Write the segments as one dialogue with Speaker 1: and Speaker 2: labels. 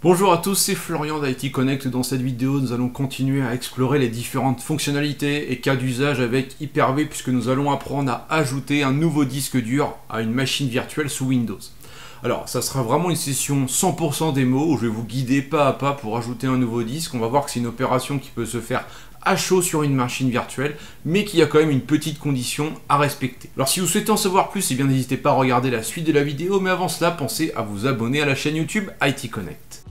Speaker 1: Bonjour à tous, c'est Florian d'IT Connect. Dans cette vidéo, nous allons continuer à explorer les différentes fonctionnalités et cas d'usage avec Hyper-V puisque nous allons apprendre à ajouter un nouveau disque dur à une machine virtuelle sous Windows. Alors, ça sera vraiment une session 100% démo où je vais vous guider pas à pas pour ajouter un nouveau disque. On va voir que c'est une opération qui peut se faire à chaud sur une machine virtuelle, mais qui a quand même une petite condition à respecter. Alors si vous souhaitez en savoir plus, eh bien n'hésitez pas à regarder la suite de la vidéo, mais avant cela, pensez à vous abonner à la chaîne YouTube IT Connect.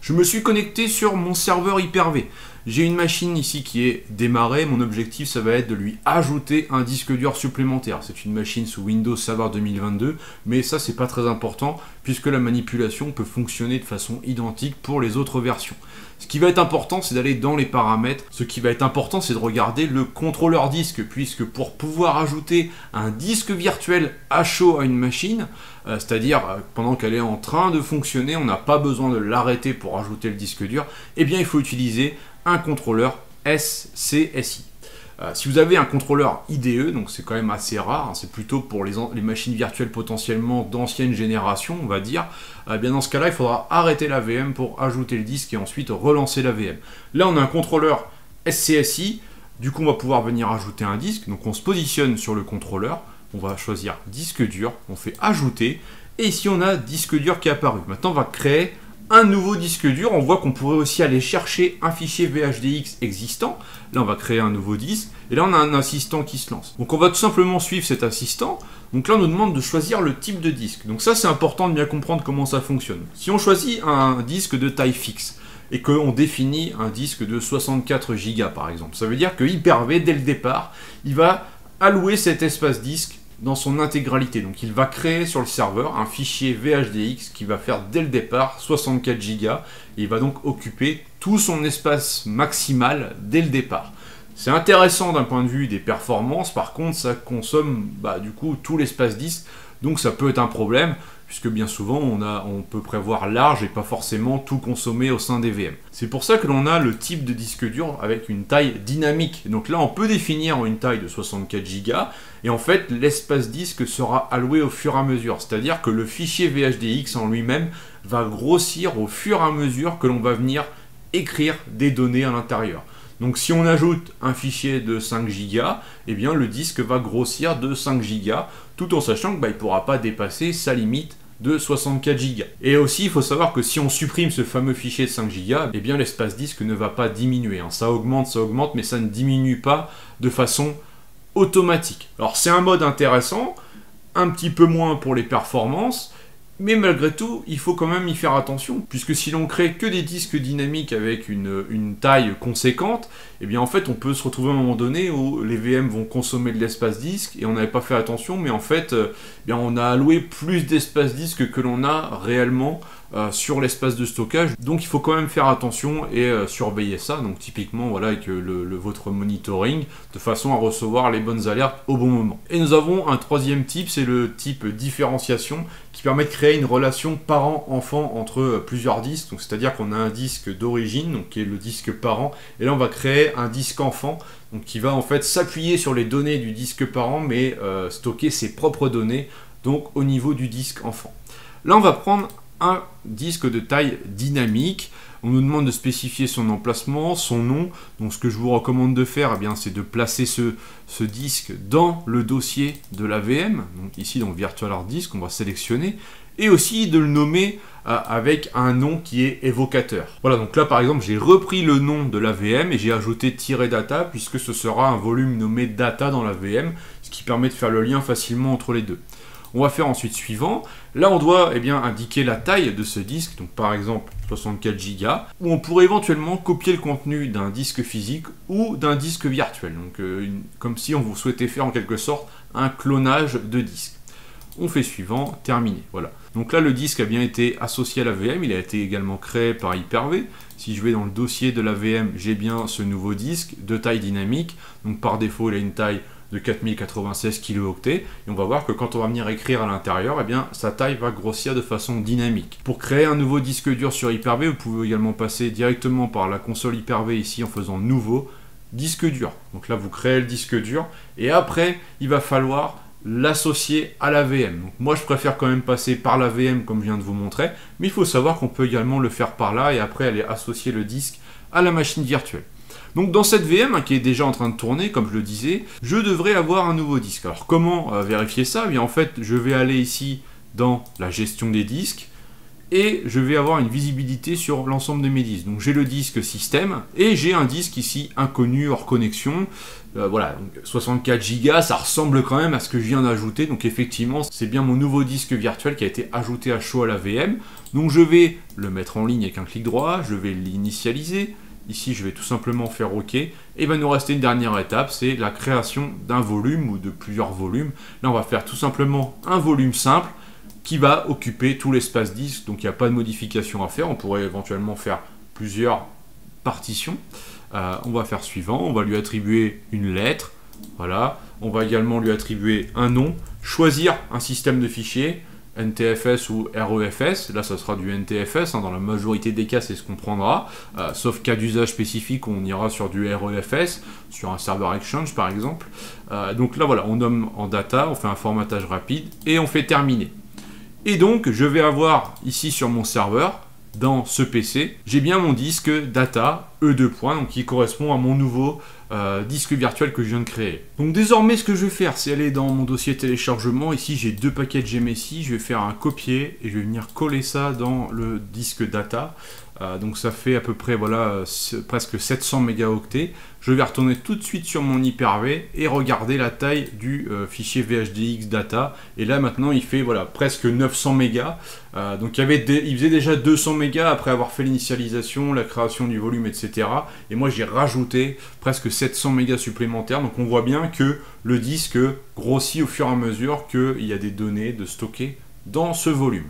Speaker 1: Je me suis connecté sur mon serveur Hyper-V. J'ai une machine ici qui est démarrée. Mon objectif, ça va être de lui ajouter un disque dur supplémentaire. C'est une machine sous Windows Server 2022, mais ça, c'est pas très important puisque la manipulation peut fonctionner de façon identique pour les autres versions. Ce qui va être important, c'est d'aller dans les paramètres. Ce qui va être important, c'est de regarder le contrôleur disque, puisque pour pouvoir ajouter un disque virtuel à chaud à une machine, c'est-à-dire pendant qu'elle est en train de fonctionner, on n'a pas besoin de l'arrêter pour ajouter le disque dur, eh bien il faut utiliser un contrôleur SCSI. Si vous avez un contrôleur IDE, donc c'est quand même assez rare, hein, c'est plutôt pour les machines virtuelles potentiellement d'ancienne génération, on va dire, bien dans ce cas-là, il faudra arrêter la VM pour ajouter le disque et ensuite relancer la VM. Là, on a un contrôleur SCSI, du coup, on va pouvoir venir ajouter un disque, donc on se positionne sur le contrôleur, on va choisir disque dur, on fait ajouter, et ici on a disque dur qui est apparu. Maintenant, on va créer un nouveau disque dur. On voit qu'on pourrait aussi aller chercher un fichier VHDX existant. Là, on va créer un nouveau disque. Et là, on a un assistant qui se lance. Donc, on va tout simplement suivre cet assistant. Donc là, on nous demande de choisir le type de disque. Donc ça, c'est important de bien comprendre comment ça fonctionne. Si on choisit un disque de taille fixe et qu'on définit un disque de 64 Go, par exemple, ça veut dire que Hyper-V, dès le départ, il va allouer cet espace disque dans son intégralité. Donc il va créer sur le serveur un fichier VHDX qui va faire dès le départ 64 Go et il va donc occuper tout son espace maximal dès le départ. C'est intéressant d'un point de vue des performances, par contre ça consomme du coup tout l'espace disque, donc ça peut être un problème puisque bien souvent on peut prévoir large et pas forcément tout consommer au sein des VM. C'est pour ça que l'on a le type de disque dur avec une taille dynamique. Donc là on peut définir une taille de 64 Go et en fait l'espace disque sera alloué au fur et à mesure. C'est-à-dire que le fichier VHDX en lui-même va grossir au fur et à mesure que l'on va venir écrire des données à l'intérieur. Donc si on ajoute un fichier de 5 Go, eh bien le disque va grossir de 5 Go, tout en sachant qu'il ne pourra pas dépasser sa limite de 64 Go. Et aussi, il faut savoir que si on supprime ce fameux fichier de 5 Go, eh bien l'espace disque ne va pas diminuer. Ça augmente, mais ça ne diminue pas de façon automatique. Alors c'est un mode intéressant, un petit peu moins pour les performances, mais malgré tout, il faut quand même y faire attention, puisque si l'on crée que des disques dynamiques avec une taille conséquente, eh bien en fait on peut se retrouver à un moment donné où les VM vont consommer de l'espace disque, et on n'avait pas fait attention, mais en fait on a alloué plus d'espace disque que l'on a réellement sur l'espace de stockage. Donc il faut quand même faire attention et surveiller ça, donc typiquement voilà, avec votre monitoring, de façon à recevoir les bonnes alertes au bon moment. Et nous avons un troisième type, c'est le type différenciation, qui permet de créer une relation parent-enfant entre plusieurs disques. Donc c'est-à-dire qu'on a un disque d'origine, donc qui est le disque parent, et là on va créer un disque enfant, donc qui va en fait s'appuyer sur les données du disque parent, mais stocker ses propres données, donc au niveau du disque enfant. Là on va prendre un disque de taille dynamique. On nous demande de spécifier son emplacement, son nom. Donc ce que je vous recommande de faire, eh bien, c'est de placer ce disque dans le dossier de la VM. Donc ici, dans Virtual Hard Disk, on va sélectionner. Et aussi de le nommer avec un nom qui est évocateur. Voilà, donc là par exemple, j'ai repris le nom de la VM et j'ai ajouté "data" puisque ce sera un volume nommé data dans la VM, ce qui permet de faire le lien facilement entre les deux. On va faire ensuite suivant. Là, on doit indiquer la taille de ce disque, donc par exemple 64 Go, où on pourrait éventuellement copier le contenu d'un disque physique ou d'un disque virtuel, donc comme si on vous souhaitait faire en quelque sorte un clonage de disque. On fait suivant, terminé. Voilà. Donc là, le disque a bien été associé à la VM, il a été également créé par Hyper-V. Si je vais dans le dossier de la VM, j'ai bien ce nouveau disque de taille dynamique, donc par défaut, il a une taille de 4096 kilooctets, et on va voir que quand on va venir écrire à l'intérieur, eh bien sa taille va grossir de façon dynamique. Pour créer un nouveau disque dur sur Hyper-V, vous pouvez également passer directement par la console Hyper-V ici en faisant nouveau disque dur. Donc là vous créez le disque dur, et après il va falloir l'associer à la VM. Donc moi je préfère quand même passer par la VM comme je viens de vous montrer, mais il faut savoir qu'on peut également le faire par là et après aller associer le disque à la machine virtuelle. Donc dans cette VM qui est déjà en train de tourner, comme je le disais, je devrais avoir un nouveau disque. Alors comment vérifier ça? Eh bien en fait, je vais aller ici dans la gestion des disques et je vais avoir une visibilité sur l'ensemble de mes disques. Donc j'ai le disque système et j'ai un disque ici inconnu hors connexion. Voilà, donc 64 Go, ça ressemble quand même à ce que je viens d'ajouter. Donc effectivement, c'est bien mon nouveau disque virtuel qui a été ajouté à chaud à la VM. Donc je vais le mettre en ligne avec un clic droit, je vais l'initialiser. Ici, je vais tout simplement faire OK. Et il va nous rester une dernière étape, c'est la création d'un volume ou de plusieurs volumes. Là, on va faire tout simplement un volume simple qui va occuper tout l'espace disque. Donc, il n'y a pas de modification à faire. On pourrait éventuellement faire plusieurs partitions. On va faire suivant. On va lui attribuer une lettre. Voilà. On va également lui attribuer un nom. Choisir un système de fichiers. NTFS ou REFS, là ça sera du NTFS, dans la majorité des cas c'est ce qu'on prendra, sauf cas d'usage spécifique on ira sur du REFS, sur un serveur Exchange par exemple. Donc là voilà, on nomme en data, on fait un formatage rapide et on fait terminer. Et donc je vais avoir ici sur mon serveur, dans ce PC, j'ai bien mon disque data E2, donc qui correspond à mon nouveau disque virtuel que je viens de créer. Donc désormais ce que je vais faire, c'est aller dans mon dossier téléchargement. Ici j'ai deux paquets de GMSI, je vais faire un copier et je vais venir coller ça dans le disque data. Donc ça fait à peu près voilà, presque 700 mégaoctets. Je vais retourner tout de suite sur mon Hyper-V et regarder la taille du fichier VHDX data. Et là maintenant il fait voilà, presque 900 mégas. Donc il faisait déjà 200 mégas après avoir fait l'initialisation, la création du volume, etc. Et moi j'ai rajouté presque 700 mégas supplémentaires. Donc on voit bien que le disque grossit au fur et à mesure qu'il y a des données de stocker dans ce volume.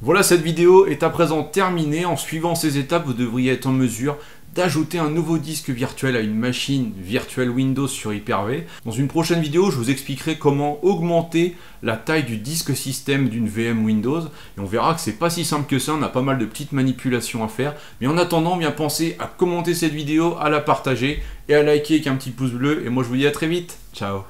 Speaker 1: Voilà, cette vidéo est à présent terminée. En suivant ces étapes, vous devriez être en mesure d'ajouter un nouveau disque virtuel à une machine virtuelle Windows sur Hyper-V. Dans une prochaine vidéo, je vous expliquerai comment augmenter la taille du disque système d'une VM Windows. Et on verra que c'est pas si simple que ça, on a pas mal de petites manipulations à faire. Mais en attendant, bien pensez à commenter cette vidéo, à la partager et à liker avec un petit pouce bleu. Et moi je vous dis à très vite. Ciao.